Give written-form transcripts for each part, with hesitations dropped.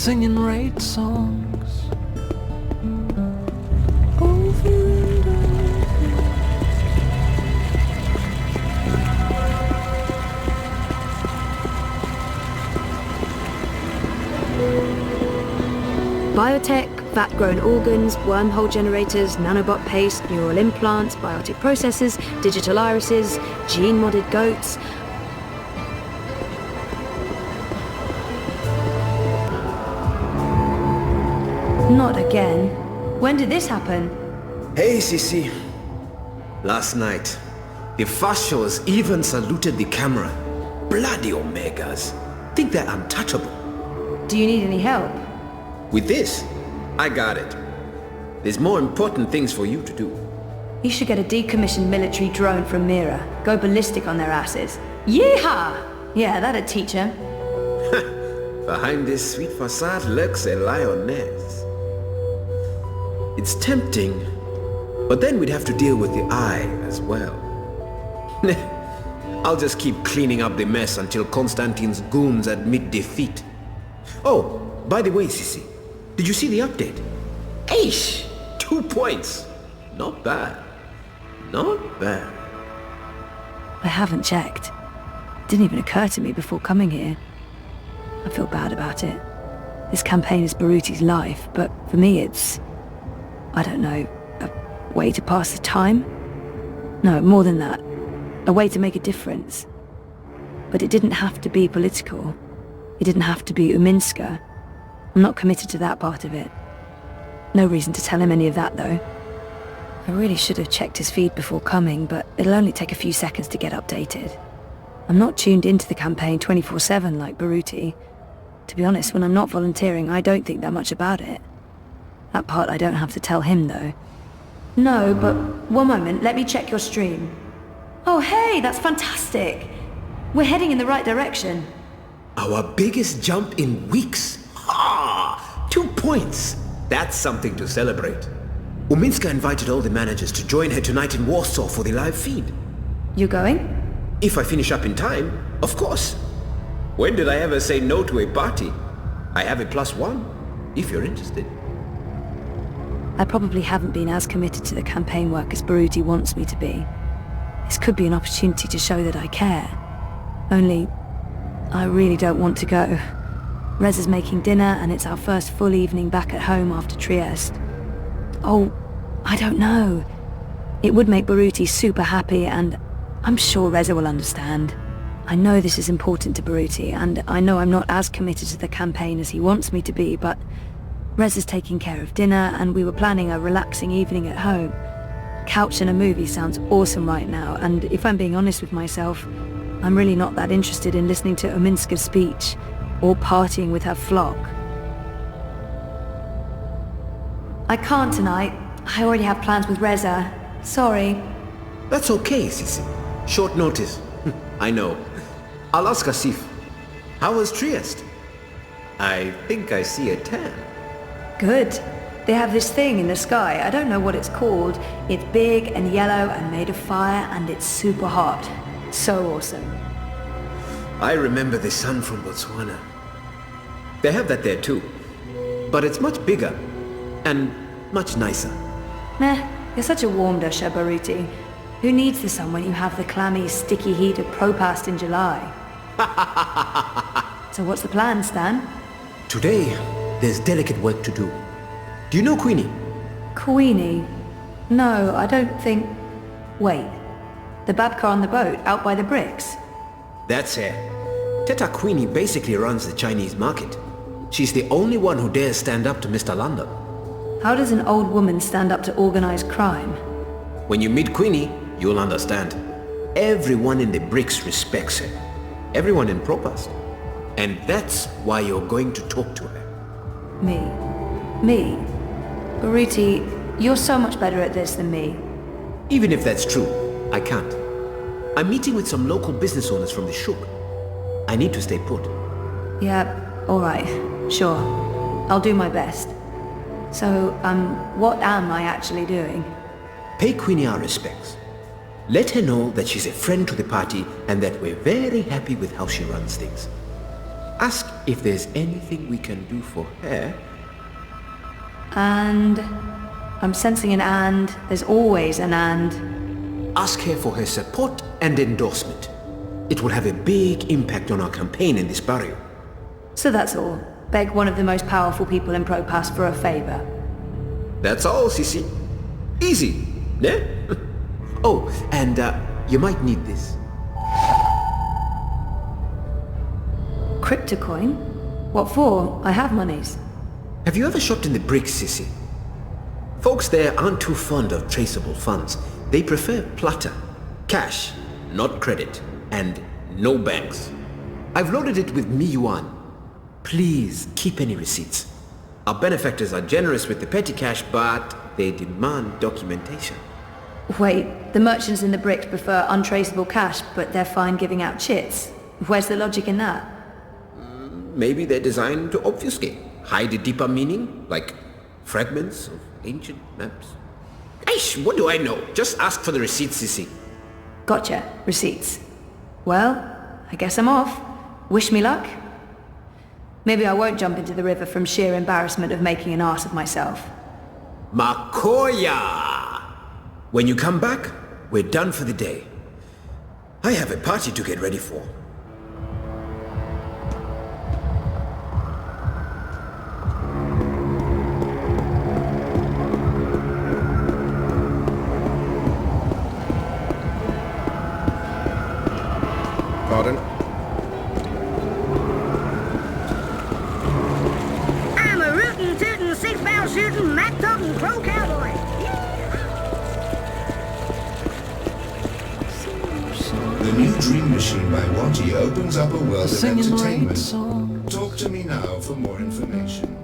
singing raid songs. Over and Biotech, fat-grown organs, wormhole generators, nanobot paste, neural implants, biotic processors, digital irises, gene-modded goats. Not again. When did this happen? Hey, Sisi. Last night, the Fashos even saluted the camera. Bloody Omegas. Think they're untouchable. Do you need any help? With this, I got it. There's more important things for you to do. You should get a decommissioned military drone from Mira. Go ballistic on their asses. Yeehaw! Yeah, that'd teach him. Behind this sweet facade lurks a lioness. It's tempting, but then we'd have to deal with the eye as well. I'll just keep cleaning up the mess until Constantine's goons admit defeat. Oh, by the way, Sisi, did you see the update? Aish! 2 points. Not bad. Not bad. I haven't checked. It didn't even occur to me before coming here. I feel bad about it. This campaign is Baruti's life, but for me it's, I don't know, a way to pass the time? No, more than that. A way to make a difference. But it didn't have to be political. It didn't have to be Uminska. I'm not committed to that part of it. No reason to tell him any of that, though. I really should have checked his feed before coming, but it'll only take a few seconds to get updated. I'm not tuned into the campaign 24/7 like Baruti. To be honest, when I'm not volunteering, I don't think that much about it. That part I don't have to tell him, though. No, but one moment, let me check your stream. Oh, hey, that's fantastic! We're heading in the right direction. Our biggest jump in weeks. Ha! 2 points. That's something to celebrate. Uminska invited all the managers to join her tonight in Warsaw for the live feed. You going? If I finish up in time, of course. When did I ever say no to a party? I have a +1, if you're interested. I probably haven't been as committed to the campaign work as Baruti wants me to be. This could be an opportunity to show that I care. Only, I really don't want to go. Rez is making dinner and it's our first full evening back at home after Trieste. Oh, I don't know. It would make Baruti super happy and I'm sure Reza will understand. I know this is important to Baruti and I know I'm not as committed to the campaign as he wants me to be, but Rez is taking care of dinner and we were planning a relaxing evening at home. Couch and a movie sounds awesome right now, and if I'm being honest with myself, I'm really not that interested in listening to Uminska's speech or partying with her flock. I can't tonight. I already have plans with Reza. Sorry. That's okay, Sisi. Short notice. I know. I'll ask Asif. How was Trieste? I think I see a tan. Good. They have this thing in the sky. I don't know what it's called. It's big and yellow and made of fire and it's super hot. So awesome. I remember the sun from Botswana. They have that there too. But it's much bigger and much nicer. Meh, you're such a warm dusher, Baruti. Who needs the sun when you have the clammy, sticky heat of Propast in July? So what's the plan, Stan? Today, there's delicate work to do. Do you know Queenie? Queenie? No, I don't think... Wait. The Babka on the boat, out by the bricks? That's her. Teta Queenie basically runs the Chinese market. She's the only one who dares stand up to Mr. London. How does an old woman stand up to organized crime? When you meet Queenie, you'll understand. Everyone in the bricks respects her. Everyone in Propast. And that's why you're going to talk to her. Me? Me? Baruti, you're so much better at this than me. Even if that's true, I can't. I'm meeting with some local business owners from the Shuk. I need to stay put. Yeah, alright. Sure. I'll do my best. So, what am I actually doing? Pay Queenie our respects. Let her know that she's a friend to the party and that we're very happy with how she runs things. Ask if there's anything we can do for her. And... I'm sensing an and. There's always an and. Ask her for her support and endorsement. It will have a big impact on our campaign in this barrio. So that's all. Beg one of the most powerful people in Propass for a favor. That's all, Sissy. Easy, yeah? Oh, and you might need this. Cryptocoin? What for? I have monies. Have you ever shopped in the bricks, Sissy? Folks there aren't too fond of traceable funds. They prefer plata, cash, not credit, and no banks. I've loaded it with Mi-Yuan. Please keep any receipts. Our benefactors are generous with the petty cash, but they demand documentation. Wait, the merchants in the bricks prefer untraceable cash, but they're fine giving out chits. Where's the logic in that? Maybe they're designed to obfuscate, hide a deeper meaning, like fragments of ancient maps. Aish, what do I know? Just ask for the receipts, Sissy. Gotcha, receipts. Well, I guess I'm off. Wish me luck. Maybe I won't jump into the river from sheer embarrassment of making an ass of myself. Makoya! When you come back, we're done for the day. I have a party to get ready for. Pardon? I'm a rootin', tootin', six-barrel shootin', mac-totin' pro cowboy. The new Dream Machine by Watty opens up a world of Singing right entertainment. songs Talk to me now for more information.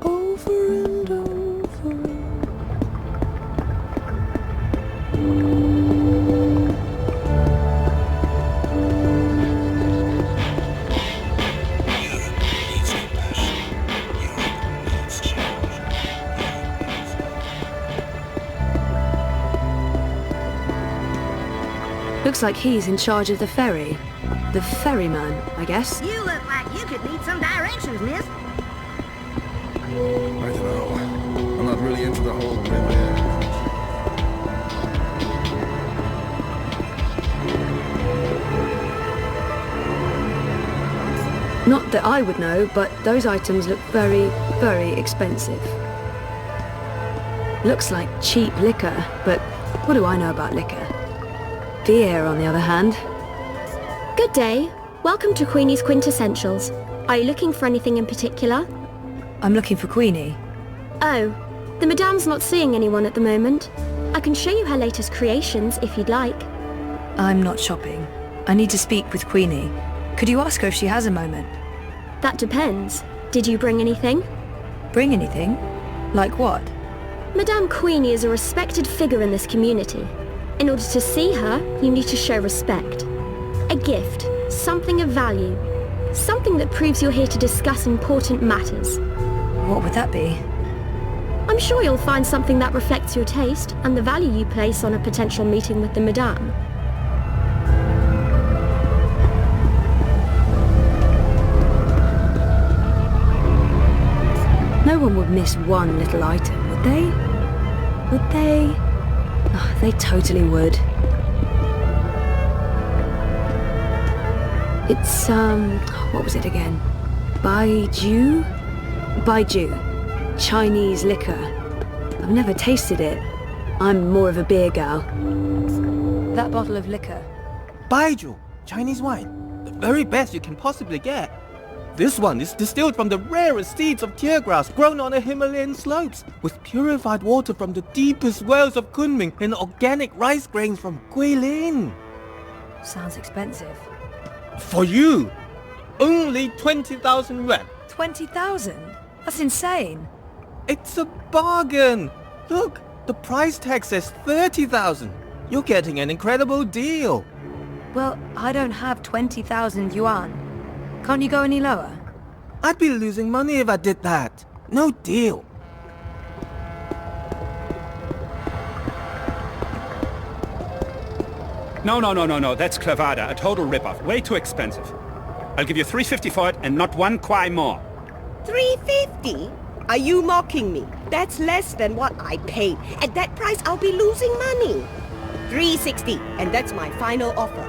over and over. Looks like he's in charge of the ferry. The ferryman, I guess. You look like you could need some directions, miss. I don't know. I'm not really into the whole river. Not that I would know, but those items look very, very expensive. Looks like cheap liquor, but what do I know about liquor? Beer, on the other hand. Good day. Welcome to Queenie's Quintessentials. Are you looking for anything in particular? I'm looking for Queenie. Oh, the Madame's not seeing anyone at the moment. I can show you her latest creations if you'd like. I'm not shopping. I need to speak with Queenie. Could you ask her if she has a moment? That depends. Did you bring anything? Bring anything? Like what? Madame Queenie is a respected figure in this community. In order to see her, you need to show respect. A gift, something of value. Something that proves you're here to discuss important matters. What would that be? I'm sure you'll find something that reflects your taste and the value you place on a potential meeting with the Madame. No one would miss one little item, would they? Would they? Oh, they totally would. It's, what was it again? Baiju? Baiju. Chinese liquor. I've never tasted it. I'm more of a beer gal. That bottle of liquor. Baijiu, Chinese wine. The very best you can possibly get. This one is distilled from the rarest seeds of tear grass grown on the Himalayan slopes, with purified water from the deepest wells of Kunming and organic rice grains from Guilin. Sounds expensive. For you, only 20,000 yuan. 20,000? That's insane. It's a bargain. Look, the price tag says 30,000. You're getting an incredible deal. Well, I don't have 20,000 yuan. Can't you go any lower? I'd be losing money if I did that. No deal. No, that's clavada, a total ripoff. Way too expensive. I'll give you 350 for it and not one kwai more. 350? Are you mocking me? That's less than what I paid. At that price, I'll be losing money. 360, and that's my final offer.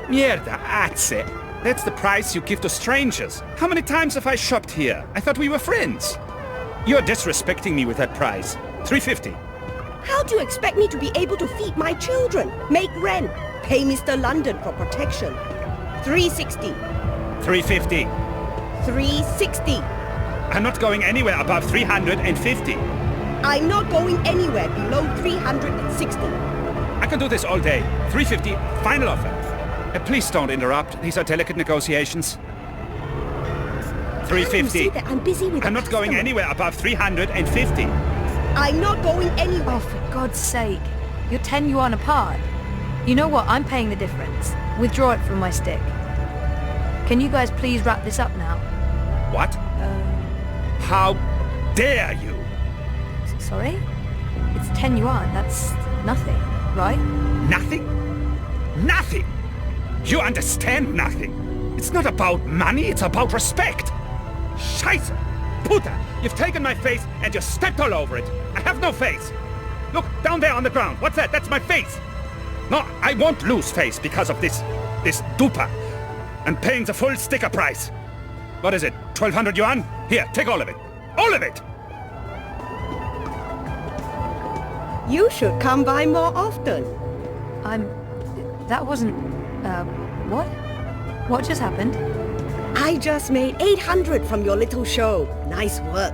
Mierda, that's it. That's the price you give to strangers. How many times have I shopped here? I thought we were friends. You're disrespecting me with that price. 350. How do you expect me to be able to feed my children, make rent, pay Mr. London for protection? 360. 350. 360. I'm not going anywhere above 350. I'm not going anywhere below 360. I can do this all day. 350, final offer. Please don't interrupt. These are delicate negotiations. 350. Can't you see that I'm busy with I'm a not going customer? anywhere above 350. I'm not going anywhere. Oh, for God's sake. You're 10 yuan apart. You know what? I'm paying the difference. Withdraw it from my stick. Can you guys please wrap this up now? What? How dare you? Sorry? It's 10 yuan. That's nothing, right? Nothing? Nothing! You understand nothing. It's not about money, it's about respect. Scheiße! Puta! You've taken my face and you stepped all over it. I have no face. Look, down there on the ground. What's that? That's my face. No, I won't lose face because of this dupa. I'm paying the full sticker price. What is it? 1,200 yuan? Here, take all of it. All of it! You should come by more often. That wasn't... what? What just happened? I just made 800 from your little show. Nice work.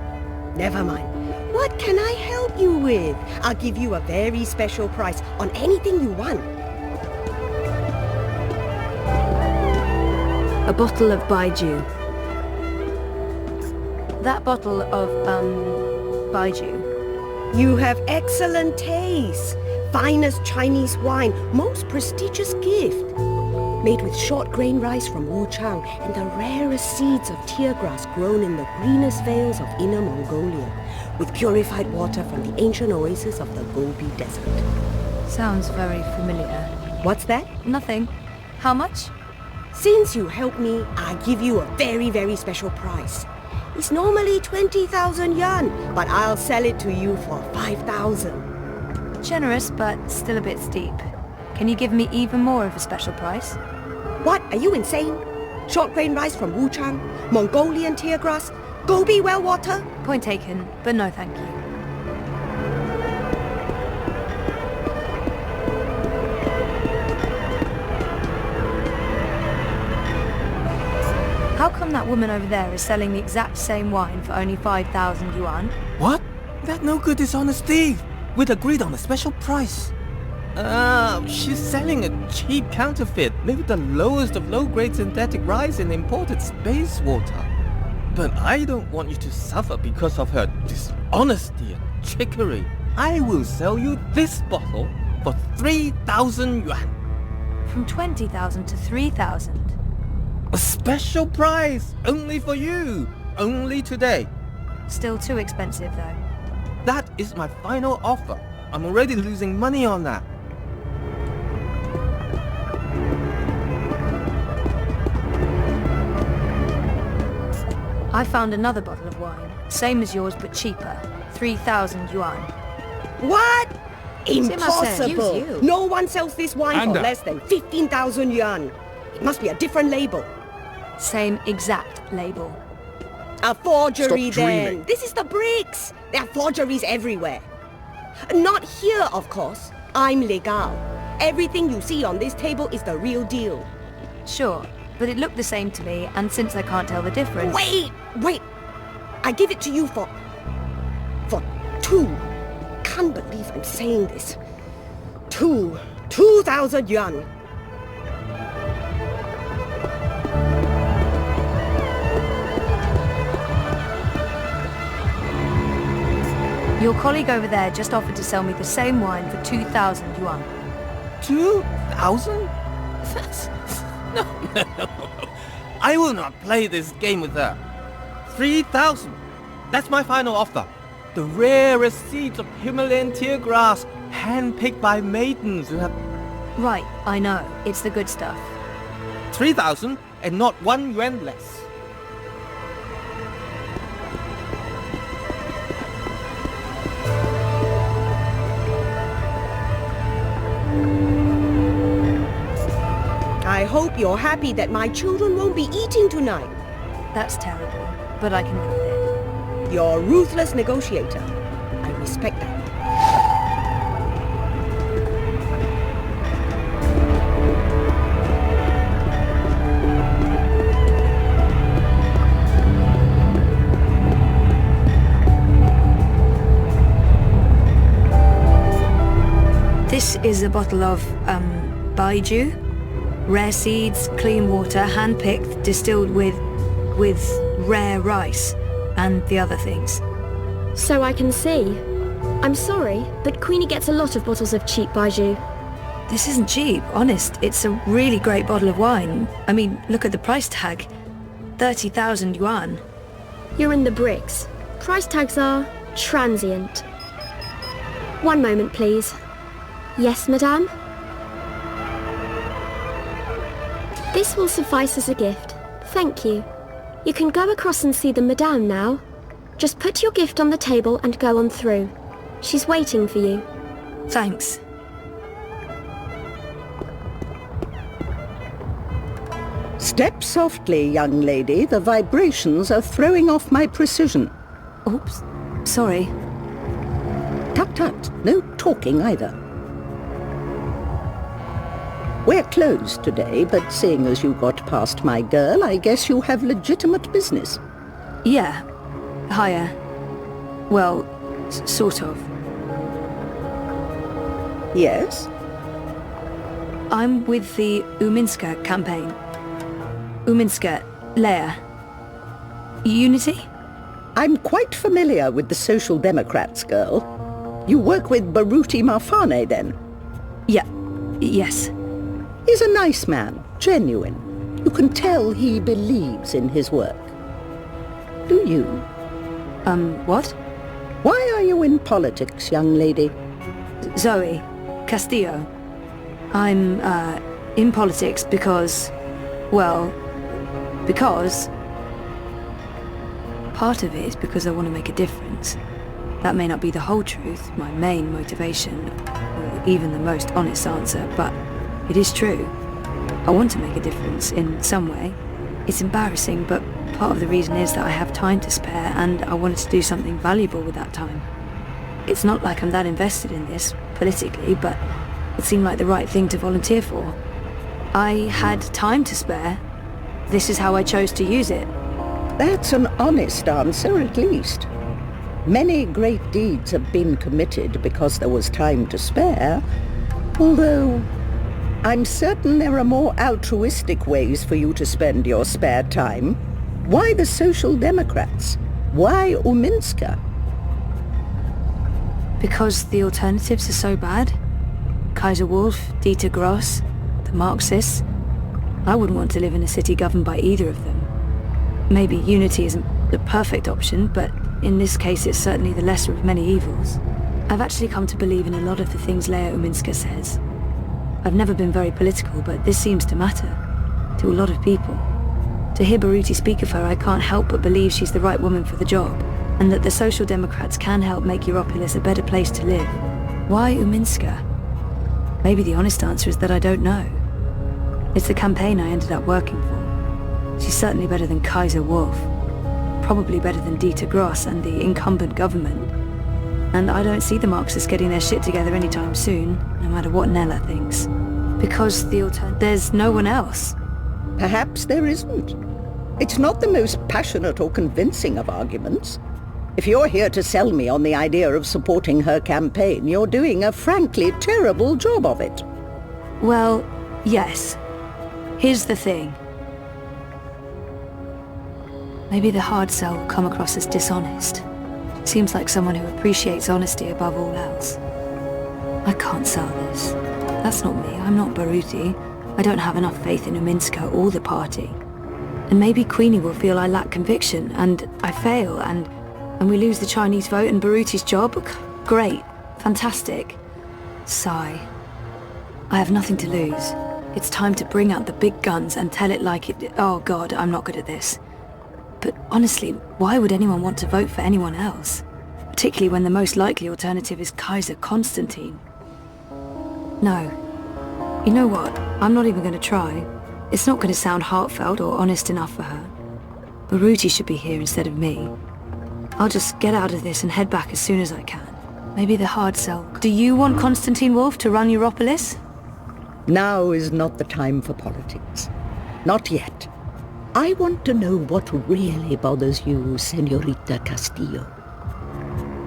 Never mind. What can I help you with? I'll give you a very special price on anything you want. A bottle of Baiju. That bottle of, Baiju. You have excellent taste. Finest Chinese wine, most prestigious gift. Made with short grain rice from Wuchang and the rarest seeds of tear grass grown in the greenest vales of Inner Mongolia, with purified water from the ancient oasis of the Gobi Desert. Sounds very familiar. What's that? Nothing. How much? Since you helped me, I'll give you a very, very special price. It's normally 20,000 yuan, but I'll sell it to you for 5,000. Generous, but still a bit steep. Can you give me even more of a special price? What? Are you insane? Short grain rice from Wuchang, Mongolian tear grass, Gobi well water? Point taken, but no thank you. How come that woman over there is selling the exact same wine for only 5,000 yuan? What? That no good dishonest thief! We'd agreed on a special price. She's selling a cheap counterfeit made with the lowest of low-grade synthetic rice and imported space water. But I don't want you to suffer because of her dishonesty and trickery. I will sell you this bottle for 3,000 yuan. From 20,000 to 3,000. A special price, only for you, only today. Still too expensive though. That is my final offer. I'm already losing money on that. I found another bottle of wine, same as yours but cheaper, 3,000 yuan. What? Excuse Impossible! you. No one sells this wine Anda. for less than 15,000 yuan. It must be a different label. Same exact label. A forgery Stop then. dreaming. This is the bricks. There are forgeries everywhere. Not here, of course. I'm legal. Everything you see on this table is the real deal. Sure, but it looked the same to me, and since I can't tell the difference... Wait! I give it to you for 2. Can't believe I'm saying this. 2,000 yuan. Your colleague over there just offered to sell me the same wine for 2,000 yuan. 2,000? No. I will not play this game with her. 3,000. That's my final offer. The rarest seeds of Himalayan tear grass, handpicked by maidens who have... Right, I know. It's the good stuff. 3,000? and not 1 yuan less. I hope you're happy that my children won't be eating tonight. That's terrible, but I can live with it. You're a ruthless negotiator. I respect that. This is a bottle of, Baijiu. Rare seeds, clean water, hand-picked, distilled with rare rice and the other things. So I can see. I'm sorry, but Queenie gets a lot of bottles of cheap Baijiu. This isn't cheap, honest. It's a really great bottle of wine. I mean, look at the price tag. 30,000 yuan. You're in the bricks. Price tags are transient. 1 moment, please. Yes, madame? This will suffice as a gift. Thank you. You can go across and see the madame now. Just put your gift on the table and go on through. She's waiting for you. Thanks. Step softly, young lady. The vibrations are throwing off my precision. Oops. Sorry. Tut-tut. No talking either. We're closed today, but seeing as you got past my girl, I guess you have legitimate business. Yeah. Hiya. Well, sort of. Yes? I'm with the Uminska campaign. Uminska, Leia. Unity? I'm quite familiar with the Social Democrats, girl. You work with Baruti Marfane, then? Yeah. Yes. He's a nice man, genuine. You can tell he believes in his work. Do you? What? Why are you in politics, young lady? Zoe Castillo. I'm, in politics because... well... because... part of it is because I want to make a difference. That may not be the whole truth, my main motivation, or even the most honest answer, but... it is true. I want to make a difference in some way. It's embarrassing, but part of the reason is that I have time to spare and I wanted to do something valuable with that time. It's not like I'm that invested in this, politically, but it seemed like the right thing to volunteer for. I had time to spare. This is how I chose to use it. That's an honest answer, at least. Many great deeds have been committed because there was time to spare, although... I'm certain there are more altruistic ways for you to spend your spare time. Why the Social Democrats? Why Uminska? Because the alternatives are so bad. Kaiser Wolf, Dieter Gross, the Marxists. I wouldn't want to live in a city governed by either of them. Maybe unity isn't the perfect option, but in this case it's certainly the lesser of many evils. I've actually come to believe in a lot of the things Leia Uminska says. I've never been very political, but this seems to matter. To a lot of people. To hear Baruti speak of her, I can't help but believe she's the right woman for the job, and that the Social Democrats can help make Europolis a better place to live. Why Uminska? Maybe the honest answer is that I don't know. It's the campaign I ended up working for. She's certainly better than Kaiser Wolf. Probably better than Dieter Gross and the incumbent government. And I don't see the Marxists getting their shit together anytime soon, no matter what Nella thinks. Because there's no one else. Perhaps there isn't. It's not the most passionate or convincing of arguments. If you're here to sell me on the idea of supporting her campaign, you're doing a frankly terrible job of it. Well, yes. Here's the thing. Maybe the hard sell will come across as dishonest. Seems like someone who appreciates honesty above all else. I can't sell this. That's not me. I'm not Baruti. I don't have enough faith in Uminska or the party. And maybe Queenie will feel I lack conviction, and I fail, and we lose the Chinese vote and Baruti's job. Great. Fantastic. Sigh. I have nothing to lose. It's time to bring out the big guns and tell it like it... Oh God, I'm not good at this. But honestly, why would anyone want to vote for anyone else? Particularly when the most likely alternative is Kaiser Constantine. No. You know what? I'm not even going to try. It's not going to sound heartfelt or honest enough for her. Baruti should be here instead of me. I'll just get out of this and head back as soon as I can. Maybe the hard sell. Do you want Constantine Wolf to run Europolis? Now is not the time for politics. Not yet. I want to know what really bothers you, Senorita Castillo.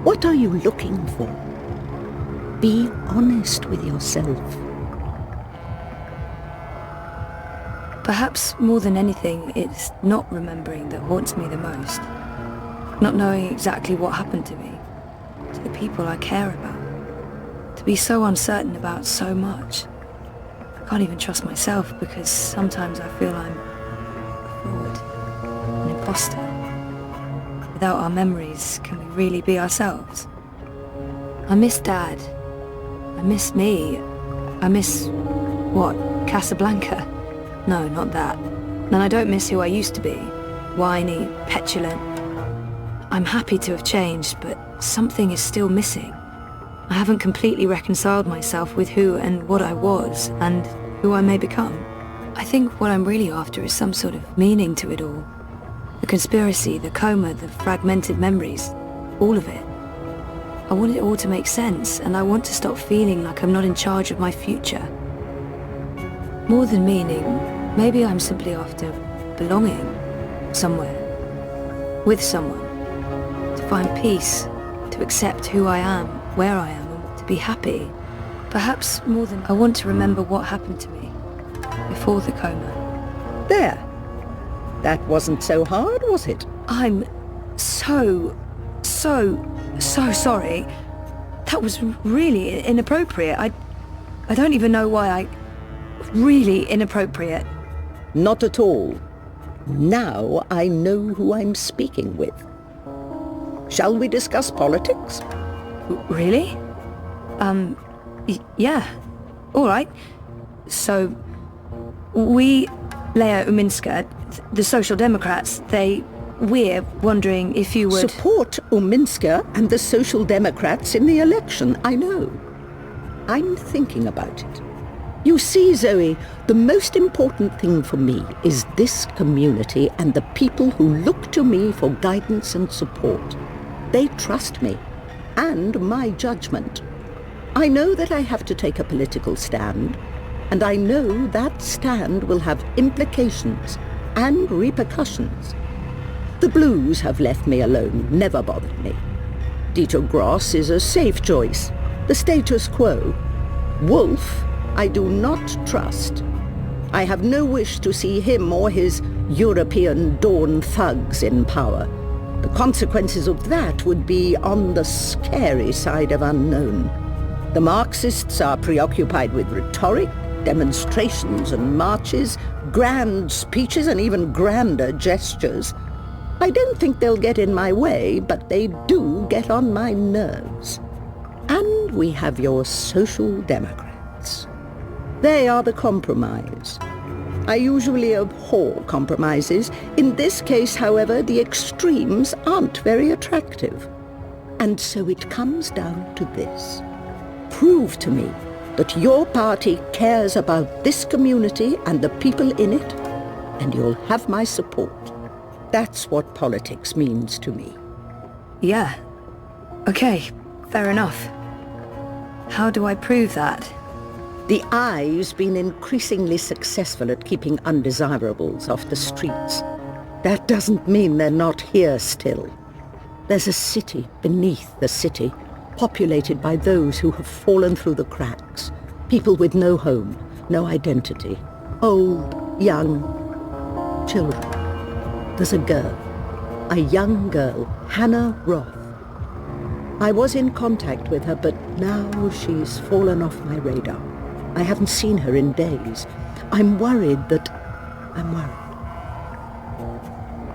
What are you looking for? Be honest with yourself. Perhaps more than anything, it's not remembering that haunts me the most. Not knowing exactly what happened to me, to the people I care about. To be so uncertain about so much. I can't even trust myself because sometimes I feel I'm a fraud, an imposter. Without our memories, can we really be ourselves? I miss Dad. I miss me. I miss... what? Casablanca? No, not that. And I don't miss who I used to be. Whiny, petulant. I'm happy to have changed, but something is still missing. I haven't completely reconciled myself with who and what I was, and who I may become. I think what I'm really after is some sort of meaning to it all. The conspiracy, the coma, the fragmented memories, all of it. I want it all to make sense, and I want to stop feeling like I'm not in charge of my future. More than meaning, maybe I'm simply after belonging somewhere, with someone, to find peace, to accept who I am, where I am, and to be happy. Perhaps more than I want to remember what happened to me before the coma. There. That wasn't so hard, was it? I'm so sorry. That was really inappropriate. I don't even know why really inappropriate. Not at all. Now I know who I'm speaking with. Shall we discuss politics? Really? Yeah. All right. So, we, Leia Uminska, the Social Democrats, we're wondering if you would... Support Uminska and the Social Democrats in the election, I know. I'm thinking about it. You see, Zoe, the most important thing for me is this community and the people who look to me for guidance and support. They trust me, and my judgment. I know that I have to take a political stand, and I know that stand will have implications and repercussions. The Blues have left me alone, never bothered me. Dieter Gross is a safe choice, the status quo. Wolf, I do not trust. I have no wish to see him or his European Dawn thugs in power. The consequences of that would be on the scary side of unknown. The Marxists are preoccupied with rhetoric, demonstrations and marches, grand speeches and even grander gestures. I don't think they'll get in my way, but they do get on my nerves. And we have your Social Democrats. They are the compromise. I usually abhor compromises. In this case, however, the extremes aren't very attractive. And so it comes down to this. Prove to me that your party cares about this community and the people in it, and you'll have my support. That's what politics means to me. Yeah. Okay, fair enough. How do I prove that? The Eye's been increasingly successful at keeping undesirables off the streets. That doesn't mean they're not here still. There's a city beneath the city, populated by those who have fallen through the cracks. People with no home, no identity. Old, young, children. There's a girl, a young girl, Hannah Roth. I was in contact with her, but now she's fallen off my radar. I haven't seen her in days. I'm worried.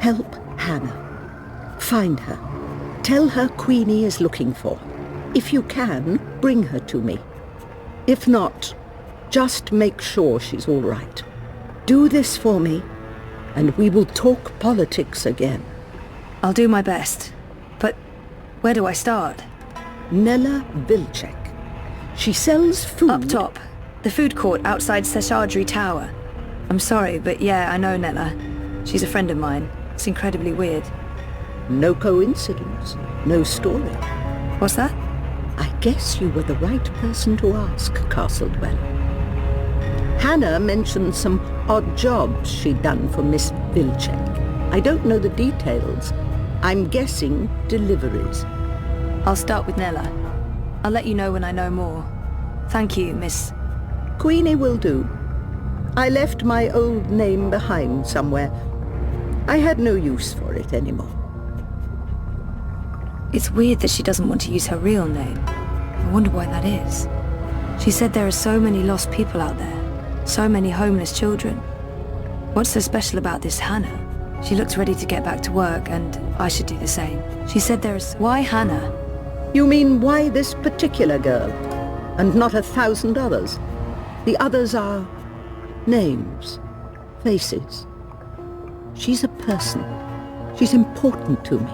Help Hannah. Find her. Tell her Queenie is looking for her. If you can, bring her to me. If not, Just make sure she's all right. Do this for me, and we will talk politics again. I'll do my best. But where do I start? Nella Vilcek. She sells food... Up top. The food court outside Seshadri Tower. I'm sorry, but yeah, I know Nella. She's a friend of mine. It's incredibly weird. No coincidence. No story. What's that? I guess you were the right person to ask, Castledwell. Hannah mentioned some odd jobs she'd done for Miss Vilcek. I don't know the details. I'm guessing deliveries. I'll start with Nella. I'll let you know when I know more. Thank you, Miss... Queenie will do. I left my old name behind somewhere. I had no use for it anymore. It's weird that she doesn't want to use her real name. I wonder why that is. She said there are so many lost people out there. So many homeless children. What's so special about this Hannah? She looks ready to get back to work, and I should do the same. She said there is... Why Hannah? You mean why this particular girl, and not 1,000 others? The others are names, faces. She's a person. She's important to me.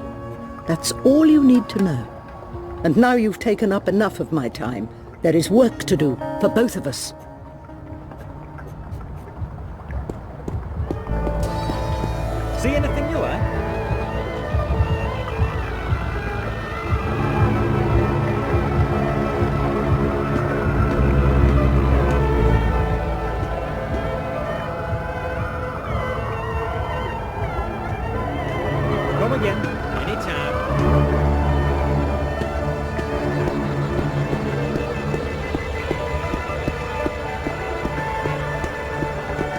That's all you need to know. And now you've taken up enough of my time. There is work to do for both of us. See anything new, eh? Come again, anytime.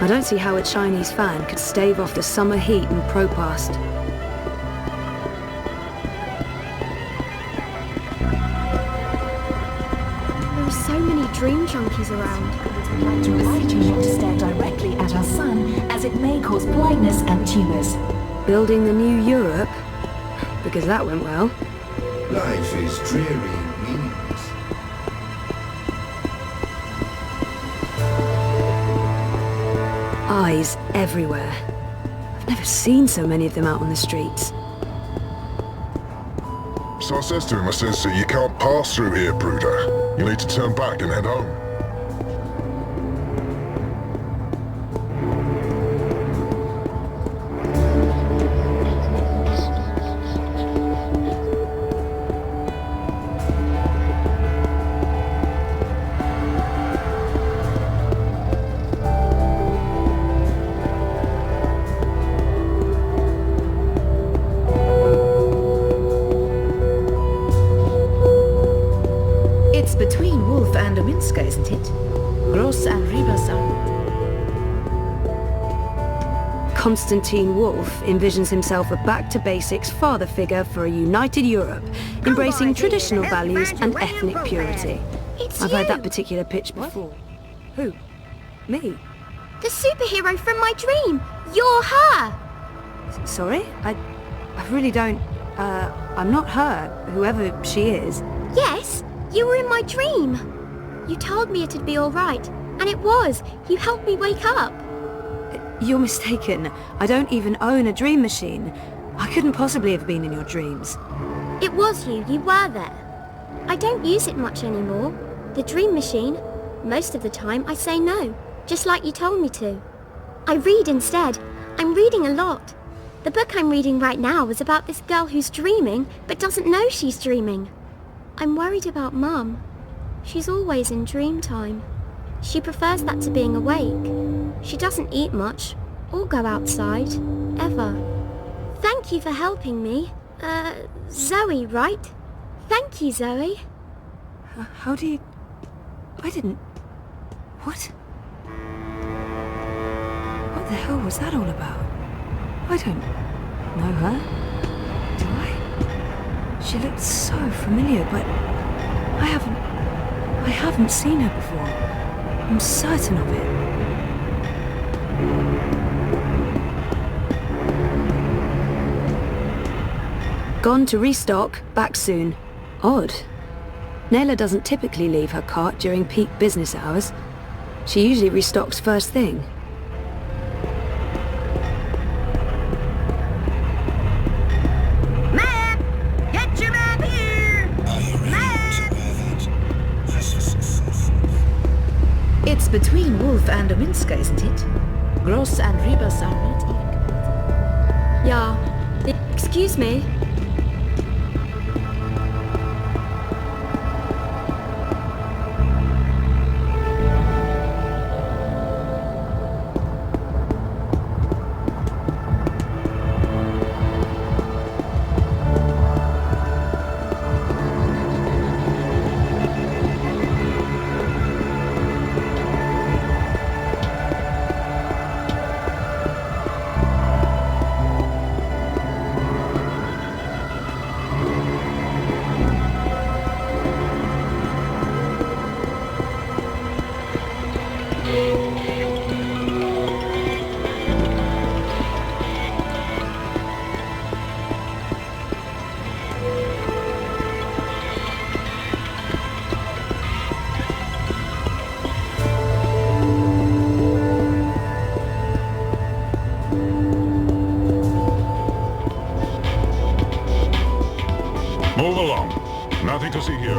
I don't see how a Chinese fan could stave off the summer heat and Propast. There are so many dream junkies around. I'd like to remind you not to stare directly at our sun, as it may cause blindness and tumors. Building the new Europe? Because that went well. Life is dreary and meaningless. Eyes everywhere. I've never seen so many of them out on the streets. So I says to him, I says, you can't pass through here, Bruder. You need to turn back and head home. It's between Wolf and Ominska, isn't it? Gross and Ribasan. Constantine Wolf envisions himself a back-to-basics father figure for a united Europe, embracing traditional values and ethnic purity. I've heard that particular pitch before. Who? Me? The superhero from my dream! You're her! Sorry? I really don't... I'm not her, whoever she is. Yes, you were in my dream. You told me it'd be alright, and it was. You helped me wake up. You're mistaken. I don't even own a dream machine. I couldn't possibly have been in your dreams. It was you. You were there. I don't use it much anymore. The dream machine. Most of the time I say no, just like you told me to. I read instead. I'm reading a lot. The book I'm reading right now is about this girl who's dreaming, but doesn't know she's dreaming. I'm worried about Mum. She's always in dream time. She prefers that to being awake. She doesn't eat much, or go outside, ever. Thank you for helping me. Zoe, right? Thank you, Zoe. How do you... I didn't... What? What the hell was that all about? I don't know her. Do I? She looked so familiar, but I haven't seen her before. I'm certain of it. Gone to restock, back soon. Odd. Nayla doesn't typically leave her cart during peak business hours. She usually restocks first thing. Map! Get your map here! Map! It's between Wolf and Ominska, isn't it? Gross and Rebus are not even. Yeah. Excuse me. Move along. Nothing to see here.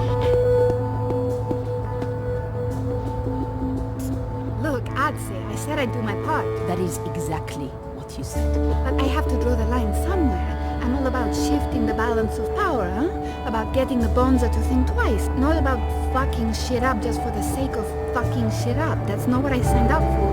Look, Adse, I said I'd do my part. That is exactly what you said. But I have to draw the line somewhere. I'm all about shifting the balance of power, huh? About getting the Bonza to think twice. Not about fucking shit up just for the sake of fucking shit up. That's not what I signed up for.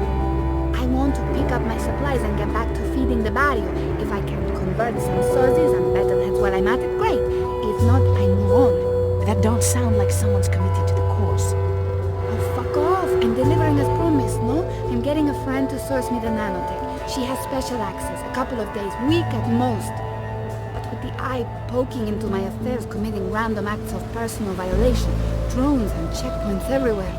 I want to pick up my supplies and get back to feeding the barrio. If I can convert some sozzies and betterheads while I'm at it, great. If not, I move on. That don't sound like someone's committed to the cause. Oh, fuck off. I'm delivering as promised, no? I'm getting a friend to source me the nanotech. She has special access, a couple of days, week at most. But with the eye poking into my affairs, committing random acts of personal violation, drones and checkpoints everywhere.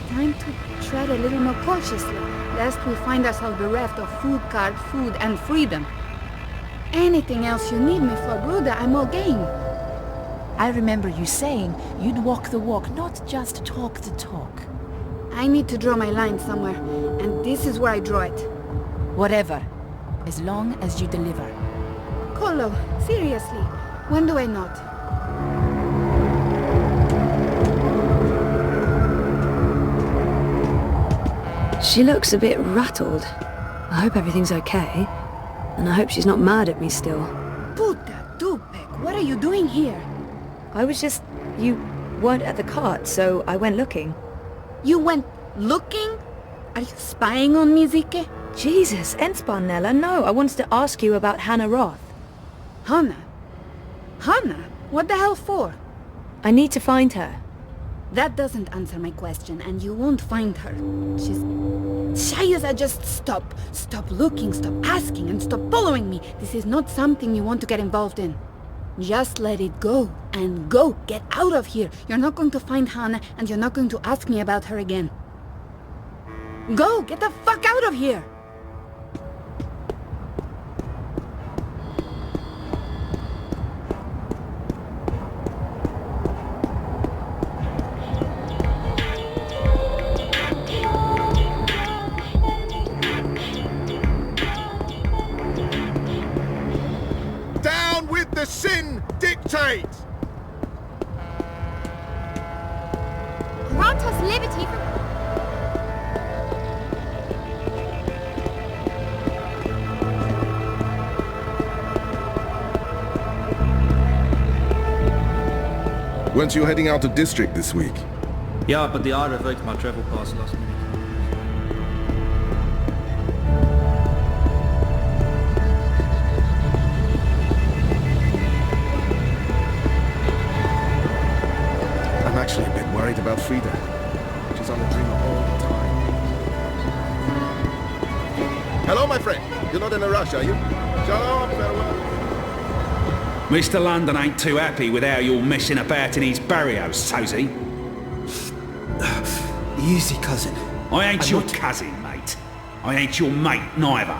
Time to tread a little more cautiously, lest we find ourselves bereft of food card, food, and freedom. Anything else you need me for, Bruda, I'm all game. I remember you saying you'd walk the walk, not just talk the talk. I need to draw my line somewhere, and this is where I draw it. Whatever, as long as you deliver. Colo, seriously, when do I not? She looks a bit rattled. I hope everything's okay. And I hope she's not mad at me still. Puta Tupek, what are you doing here? I was just... You weren't at the cart, so I went looking. You went looking? Are you spying on me, Zike? Jesus, Ensparnella, no. I wanted to ask you about Hannah Roth. Hannah? Hannah? What the hell for? I need to find her. That doesn't answer my question, and you won't find her. She's... Shayaza, just stop. Stop looking, stop asking, and stop following me. This is not something you want to get involved in. Just let it go, and go. Get out of here. You're not going to find Hannah, and you're not going to ask me about her again. Go! Get the fuck out of here! The sin dictate! Grant us liberty from... Weren't you heading out of district this week? Yeah, but the I revoked my travel pass last minute. I'm actually a bit worried about Frida. She's on a dreamer all the time. Hello, my friend. You're not in a rush, are you? Shalom, farewell. Mr. London ain't too happy with how you're messing about in his barrios, Sozy. Easy, cousin. I ain't your cousin, mate. I ain't your mate, neither.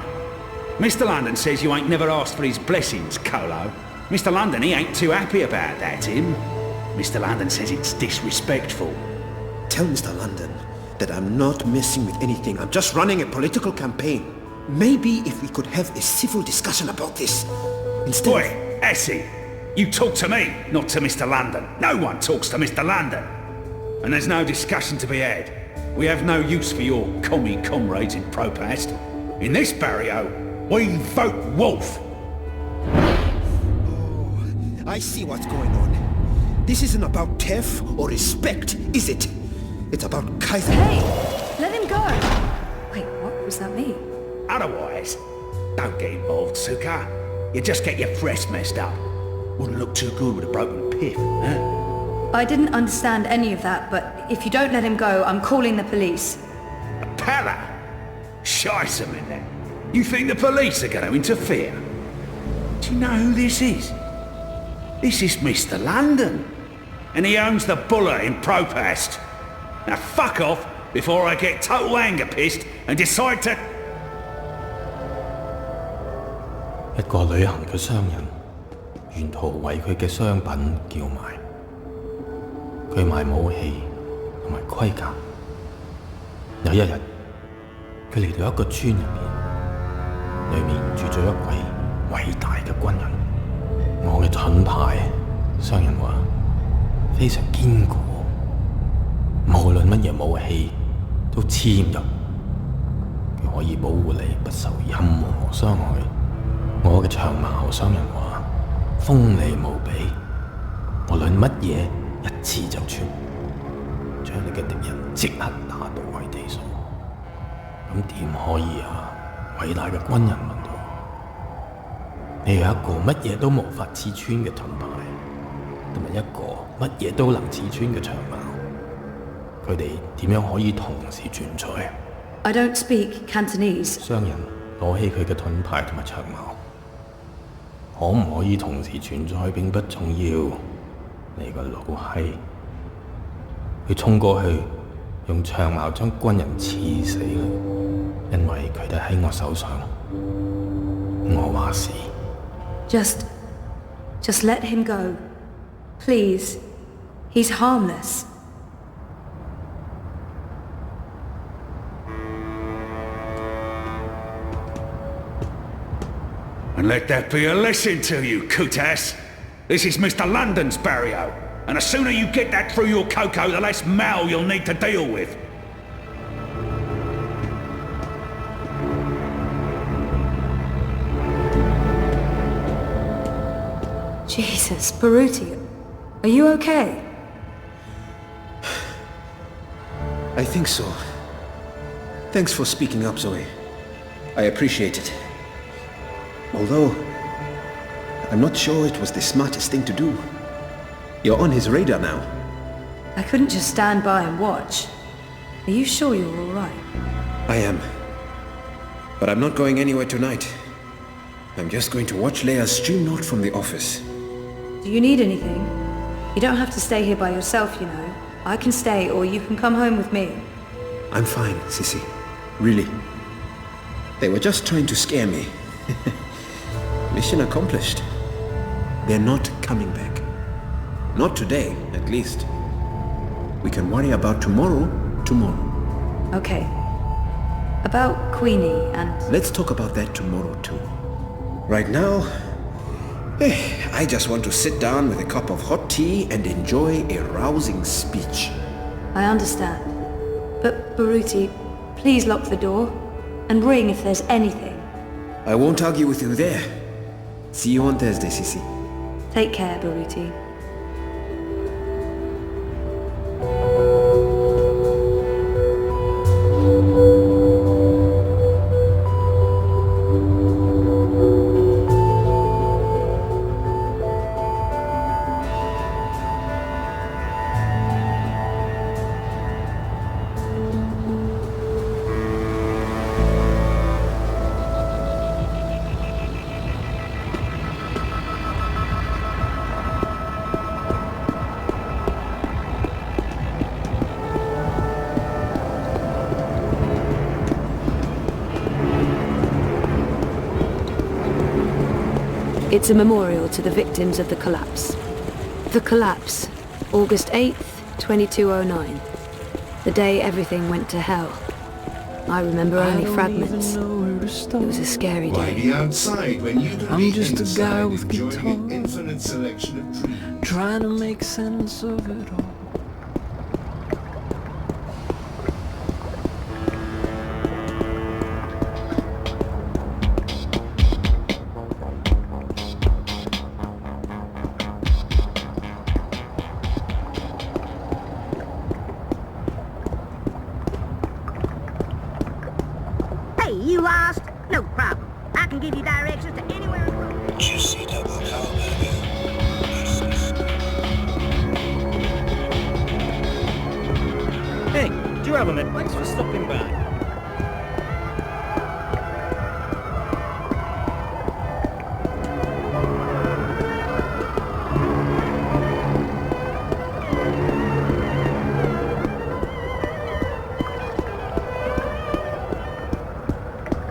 Mr. London says you ain't never asked for his blessings, Colo. Mr. London, he ain't too happy about that, him. Mr. London says it's disrespectful. Tell Mr. London that I'm not messing with anything. I'm just running a political campaign. Maybe if we could have a civil discussion about this instead. Boy, Essie, you talk to me, not to Mr. London. No one talks to Mr. London. And there's no discussion to be had. We have no use for your commie comrades in protest. In this barrio, we vote Wolf. Oh, I see what's going on. This isn't about TEF or respect, is it? It's about Kaiser. Hey, let him go. Wait, what was that mean? Otherwise, don't get involved, Suka. You just get your fresh messed up. Wouldn't look too good with a broken pip, huh? I didn't understand any of that, but if you don't let him go, I'm calling the police. A pala? Shice a minute. You think the police are going to interfere? Do you know who this is? This is Mr. London. And he owns the Buller in Propast. Now fuck off before I get total anger pissed and decide to... 一個旅行嘅商人，沿途為佢嘅商品叫賣。佢賣武器同埋盔甲。有一日，佢嚟到一個村入面，裏面住咗一位偉大嘅軍人。我嘅盾牌，商人話非常堅固，無論乜嘢武器都黐唔入，佢可以保護你不受任何傷害。我嘅長矛，商人話鋒利無比，無論乜嘢一刺就穿，將你嘅敵人即刻打倒喺地上。咁點可以啊？偉大嘅軍人問道：你有一個乜嘢都無法刺穿嘅盾牌，同埋一個乜嘢都能刺穿嘅長矛，佢哋點樣可以同時存在 I don't speak Cantonese. 商人攞起佢嘅盾牌同埋長矛。可唔可以同時存在並不重要，你個老閪！佢衝過去，用長矛將軍人刺死啦，因為佢哋喺我手上。我話事。Just let him go. Please. He's harmless. And let that be a lesson to you, Kutas. This is Mr. London's barrio, and the sooner you get that through your cocoa, the less Mal you'll need to deal with. Jesus, Baruti, are you okay? I think so. Thanks for speaking up, Zoe. I appreciate it. Although, I'm not sure it was the smartest thing to do. You're on his radar now. I couldn't just stand by and watch. Are you sure you're all right? I am. But I'm not going anywhere tonight. I'm just going to watch Leia's stream note from the office. Do you need anything? You don't have to stay here by yourself, you know. I can stay, or you can come home with me. I'm fine, Sissy. Really. They were just trying to scare me. Mission accomplished. They're not coming back. Not today, at least. We can worry about tomorrow. Okay. About Queenie and... Let's talk about that tomorrow too. Right now, I just want to sit down with a cup of hot tea and enjoy a rousing speech. I understand. But, Baruti, please lock the door. And ring if there's anything. I won't argue with you there. See you on Thursday, Sissy. Take care, Baruti. It's a memorial to the victims of the collapse. The collapse, August 8th, 2209. The day everything went to hell. I remember only fragments. It was a scary day. Why be outside when you can I'm just a guy with enjoying guitar, infinite selection of dreams? trying to make sense of it all. Hey, you lost? No problem. I can give you directions to anywhere in the world. Juicy double cowburger. Hey, do you have a minute? Thanks for stopping by.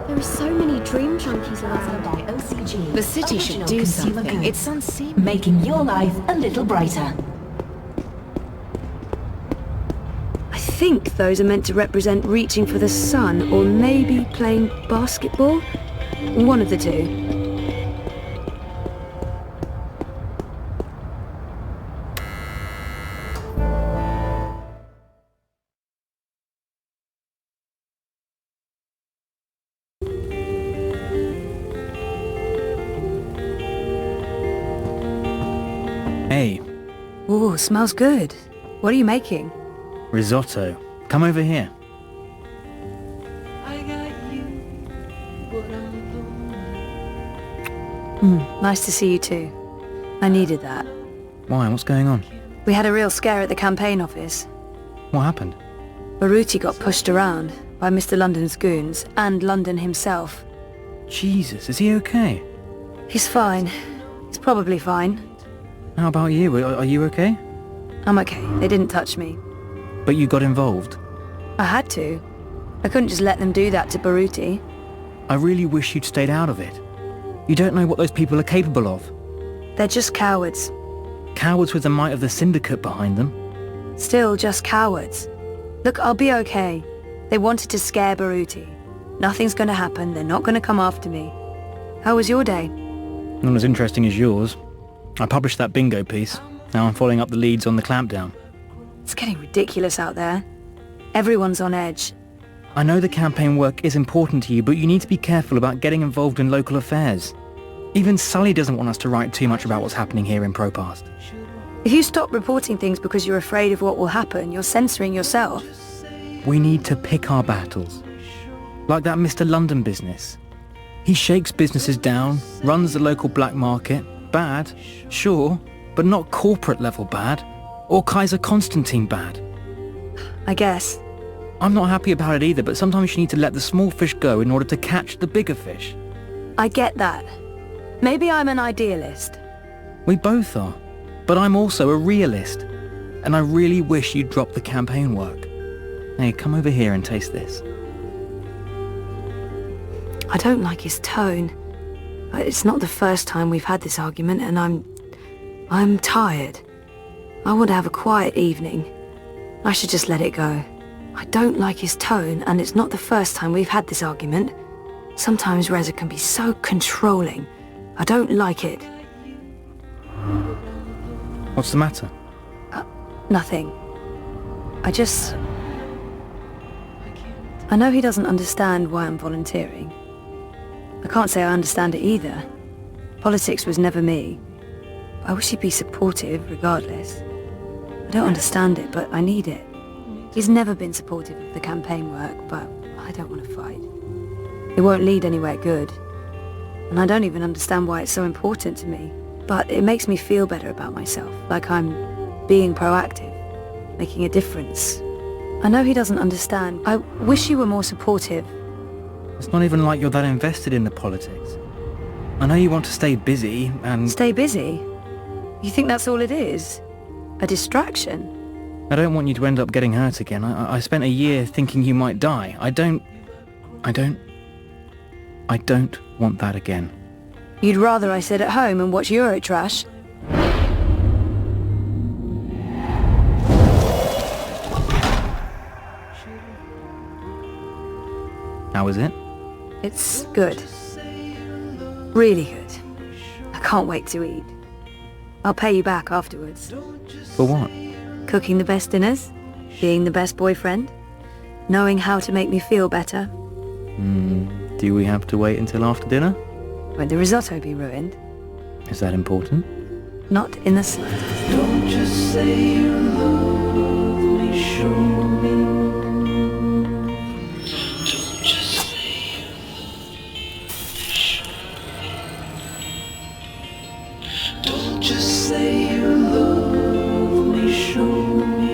There are so many dream junkies around. By OCG. The city should do something. It's unseemly. Making your life a little brighter. I think those are meant to represent reaching for the sun, or maybe playing basketball. One of the two. Hey, Ooh, smells good. What are you making? risotto. Come over here. Nice to see you too. I needed that. Why? What's going on? We had a real scare at the campaign office. What happened? Baruti got pushed around by Mr. London's goons, and London himself. Jesus, is he okay? He's fine. He's probably fine. How about you? Are you okay? I'm okay. They didn't touch me. But you got involved. I had to. I couldn't just let them do that to Baruti. I really wish you'd stayed out of it. You don't know what those people are capable of. They're just cowards. Cowards with the might of the Syndicate behind them. Still just cowards. Look, I'll be okay. They wanted to scare Baruti. Nothing's gonna happen. They're not gonna come after me. How was your day? Not as interesting as yours. I published that bingo piece. Now I'm following up the leads on the clampdown. It's getting ridiculous out there. Everyone's on edge. I know the campaign work is important to you, but you need to be careful about getting involved in local affairs. Even Sully doesn't want us to write too much about what's happening here in Propast. If you stop reporting things because you're afraid of what will happen, you're censoring yourself. We need to pick our battles. Like that Mr. London business. He shakes businesses down, runs the local black market. Bad, sure, but not corporate level bad. Or Kaiser Constantine bad. I guess. I'm not happy about it either, but sometimes you need to let the small fish go in order to catch the bigger fish. I get that. Maybe I'm an idealist. We both are. But I'm also a realist. And I really wish you'd drop the campaign work. Hey, come over here and taste this. I don't like his tone. It's not the first time we've had this argument, and I'm tired. I want to have a quiet evening. I should just let it go. I don't like his tone, and it's not the first time we've had this argument. Sometimes Reza can be so controlling. I don't like it. What's the matter? Nothing. I know he doesn't understand why I'm volunteering. I can't say I understand it either. Politics was never me. I wish he'd be supportive, regardless. I don't understand it, but I need it. He's never been supportive of the campaign work, but I don't want to fight. It won't lead anywhere good. And I don't even understand why it's so important to me. But it makes me feel better about myself, like I'm being proactive, making a difference. I know he doesn't understand. I wish you were more supportive. It's not even like you're that invested in the politics. I know you want to stay busy and... Stay busy? You think that's all it is? A distraction? I don't want you to end up getting hurt again. I spent a year thinking you might die. I don't want that again. You'd rather I sit at home and watch Eurotrash? How is it? It's good. Really good. I can't wait to eat. I'll pay you back afterwards. For what? Cooking the best dinners, being the best boyfriend, knowing how to make me feel better. Do we have to wait until after dinner? Won't the risotto be ruined? Is that important? Not in the slightest. Don't just say you love me, show me. Don't just say you love me, show me. Don't just say you love me, show me.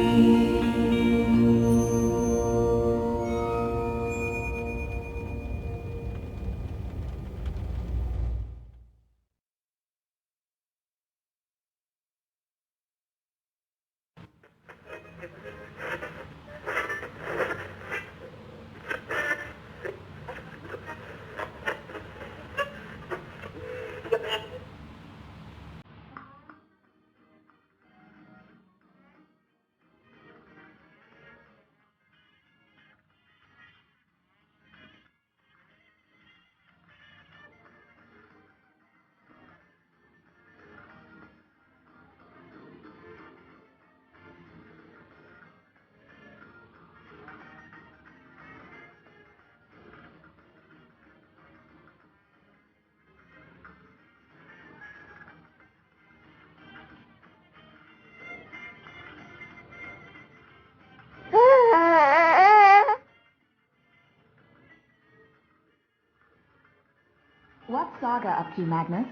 What's Saga up to, Magnus?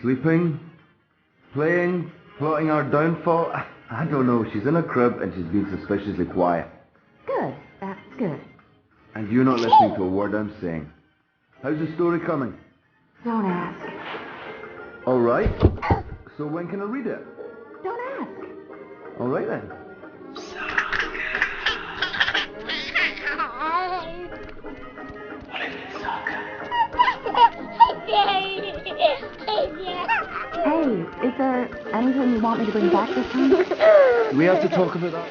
Sleeping, playing, plotting our downfall. I don't know, she's in a crib and she's been suspiciously quiet. Good, that's good. And you're not listening to a word I'm saying. How's the story coming? Don't ask. Alright, so when can I read it? Don't ask. Alright then. Hey, is there anything you want me to bring back this time? Do we have to talk about that?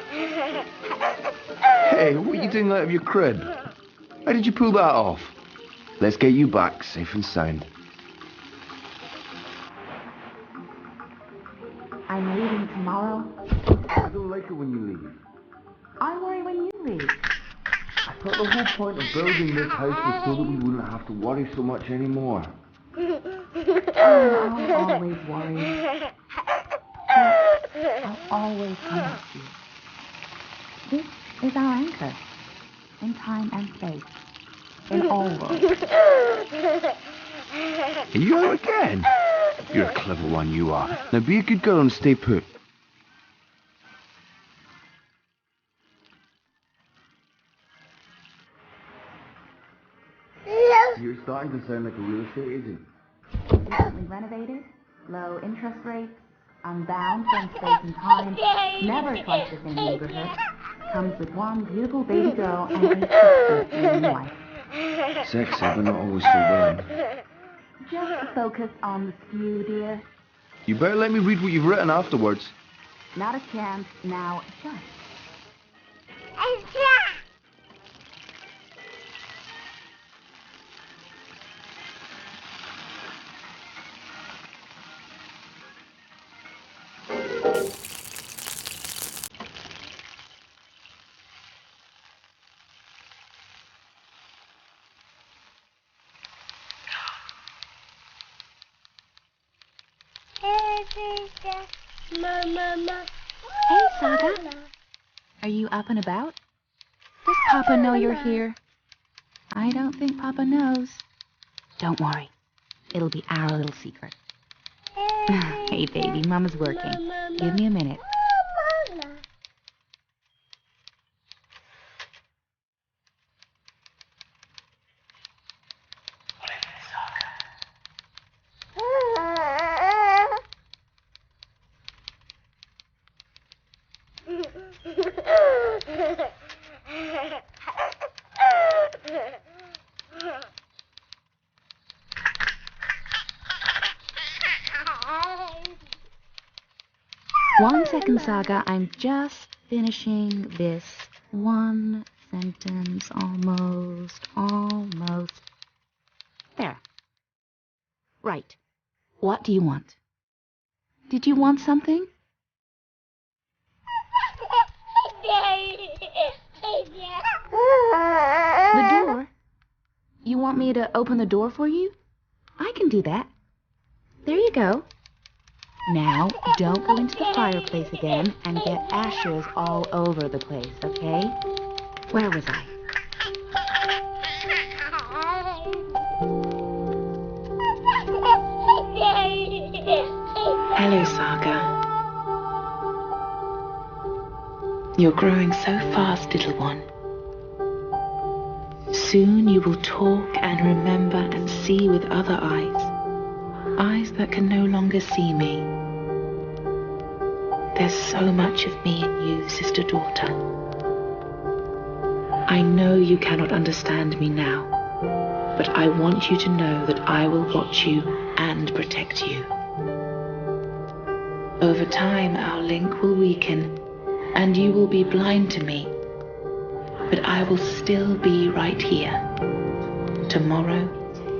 Hey, what are you doing out of your crib? How did you pull that off? Let's get you back, safe and sound. I'm leaving tomorrow. I don't like it when you leave. I worry when you leave. I thought the whole point of building this house was so that we wouldn't have to worry so much anymore. I'll always worry. I'll always promise you. This is our anchor. In time and space. In all worlds. Are you out again? You're a clever one, you are. Now be a good girl and stay put. You're starting to sound like a real estate agent. Recently renovated, low interest rates, unbound from space and time, never twice the same neighborhood, comes with one beautiful baby girl and a sister new wife. Sexy, but not always so well. Just focus on the skew, dear. You better let me read what you've written afterwards. Not a chance, now just. Hey, Saga. Are you up and about? Does Papa know you're here? I don't think Papa knows. Don't worry. It'll be our little secret. Hey, baby, Mama's working. Give me a minute. One second, Saga. I'm just finishing this one sentence. Almost. There. Right. What do you want? Did you want something? The door? You want me to open the door for you? I can do that. There you go. Now, don't go into the fireplace again and get ashes all over the place, okay? Where was I? Hello, Saga. You're growing so fast, little one. Soon you will talk and remember and see with other eyes. Eyes that can no longer see me. There's so much of me in you, sister-daughter. I know you cannot understand me now, but I want you to know that I will watch you and protect you. Over time, our link will weaken, and you will be blind to me, but I will still be right here. Tomorrow,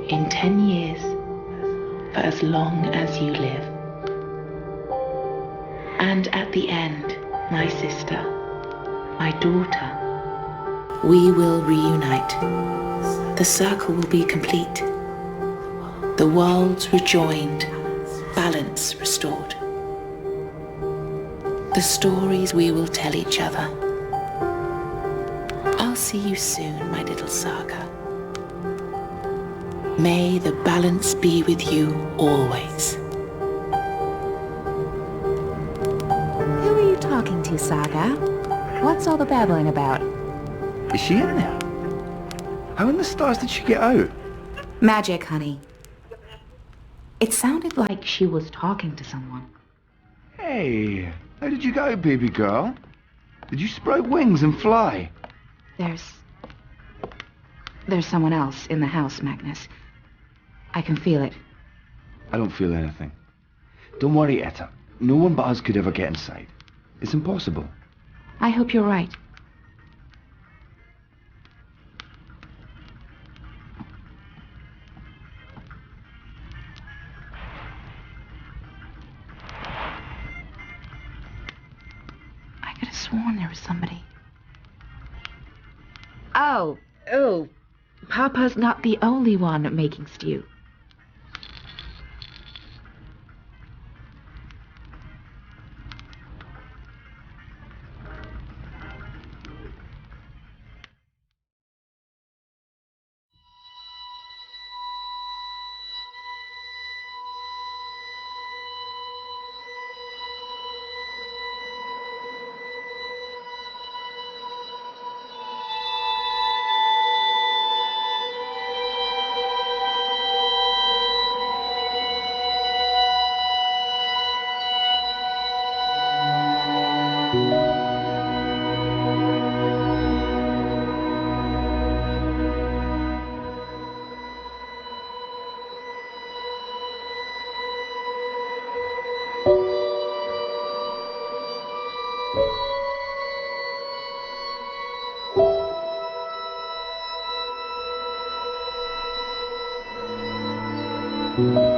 in 10 years, for as long as you live. And at the end, my sister, my daughter, we will reunite. The circle will be complete. The worlds rejoined, balance restored. The stories we will tell each other. I'll see you soon, my little Saga. May the balance be with you always. Who are you talking to, Saga? What's all the babbling about? Is she in there? How in the stars did she get out? Magic, honey. It sounded like she was talking to someone. Hey, how did you go, baby girl? Did you sprout wings and fly? There's someone else in the house, Magnus. I can feel it. I don't feel anything. Don't worry, Etta. No one but us could ever get inside. It's impossible. I hope you're right. I could have sworn there was somebody. Oh, Papa's not the only one making stew. Thank you.